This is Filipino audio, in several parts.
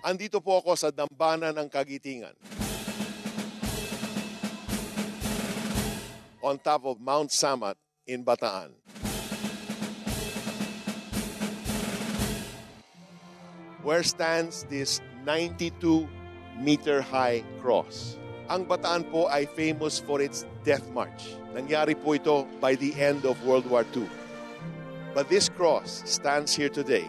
Andito po ako sa dambana ng Kagitingan, on top of Mount Samat in Bataan. Where stands this 92-meter-high cross. Ang Bataan po ay famous for its death march. Nangyari po ito by the end of World War II. But this cross stands here today,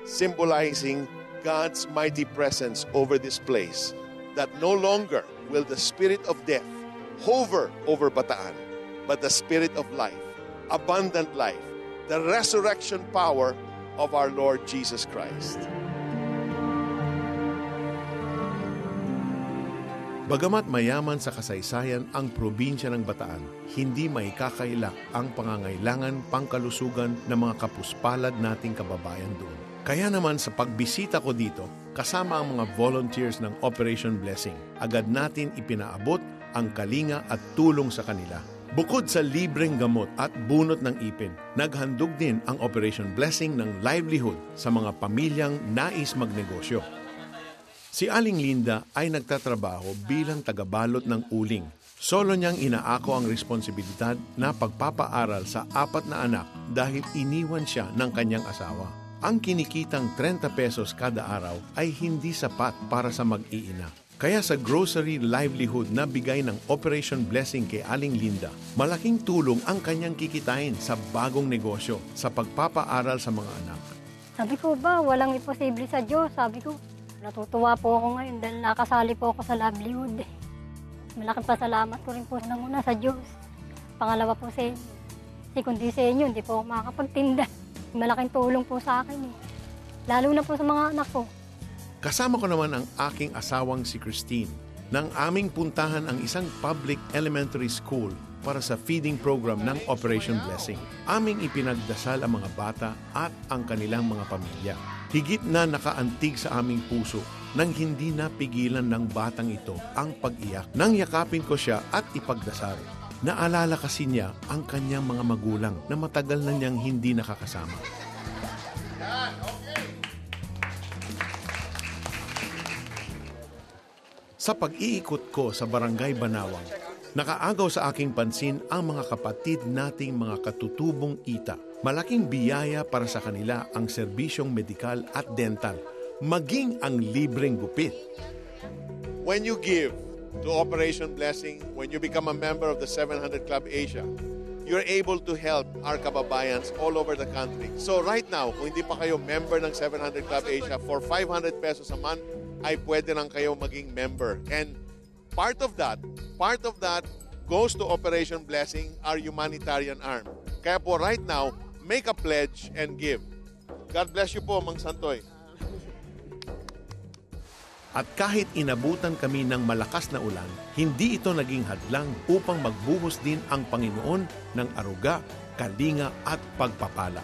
symbolizing God's mighty presence over this place, that no longer will the spirit of death hover over Bataan, but the spirit of life, abundant life, the resurrection power of our Lord Jesus Christ. Bagamat mayaman sa kasaysayan ang probinsya ng Bataan, hindi maikakaila ang pangangailangan pangkalusugan ng mga kapuspalad nating kababayan doon. Kaya naman sa pagbisita ko dito, kasama ang mga volunteers ng Operation Blessing, agad natin ipinaabot ang kalinga at tulong sa kanila. Bukod sa libreng gamot at bunot ng ipin, naghandog din ang Operation Blessing ng livelihood sa mga pamilyang nais magnegosyo. Si Aling Linda ay nagtatrabaho bilang tagabalot ng uling. Solo niyang inaako ang responsibilidad na pagpapaaral sa 4 na anak dahil iniwan siya ng kanyang asawa. Ang kinikitang 30 pesos kada araw ay hindi sapat para sa mag-iina. Kaya sa grocery livelihood na bigay ng Operation Blessing kay Aling Linda, malaking tulong ang kanyang kikitain sa bagong negosyo sa pagpapaaral sa mga anak. Sabi ko ba, walang imposible sa Diyos. Sabi ko, natutuwa po ako ngayon dahil nakasali po ako sa livelihood. Malaking pasalamat ko rin po ng una sa Diyos. Pangalawa po sa inyo. Kasi kundi sa inyo, hindi po ako makakapagtinda. Malaking tulong po sa akin eh. Lalo na po sa mga anak ko. Kasama ko naman ang aking asawang si Christine. Nang aming puntahan ang isang public elementary school para sa feeding program ng Operation Blessing. Aming ipinagdasal ang mga bata at ang kanilang mga pamilya. Higit na nakaantig sa aming puso nang hindi napigilan ng batang ito ang pag-iyak. Nang yakapin ko siya at ipagdasal. Naalala kasi niya ang kanyang mga magulang na matagal na niyang hindi nakakasama. Sa pag-iikot ko sa Barangay Banawang, nakaagaw sa aking pansin ang mga kapatid nating mga katutubong ita. Malaking biyaya para sa kanila ang serbisyong medikal at dental, maging ang libreng gupit. When you give to Operation Blessing, when you become a member of the 700 Club Asia, you're able to help our kababayans all over the country. So right now, kung hindi pa kayo member ng 700 Club Asia, for 500 pesos a month, ay pwede lang kayo maging member. And part of that goes to Operation Blessing, our humanitarian arm. Kaya po right now, make a pledge and give. God bless you po, Mang Santoy. At kahit inabutan kami ng malakas na ulan, hindi ito naging hadlang upang magbuhos din ang Panginoon ng aruga, kalinga at pagpapala.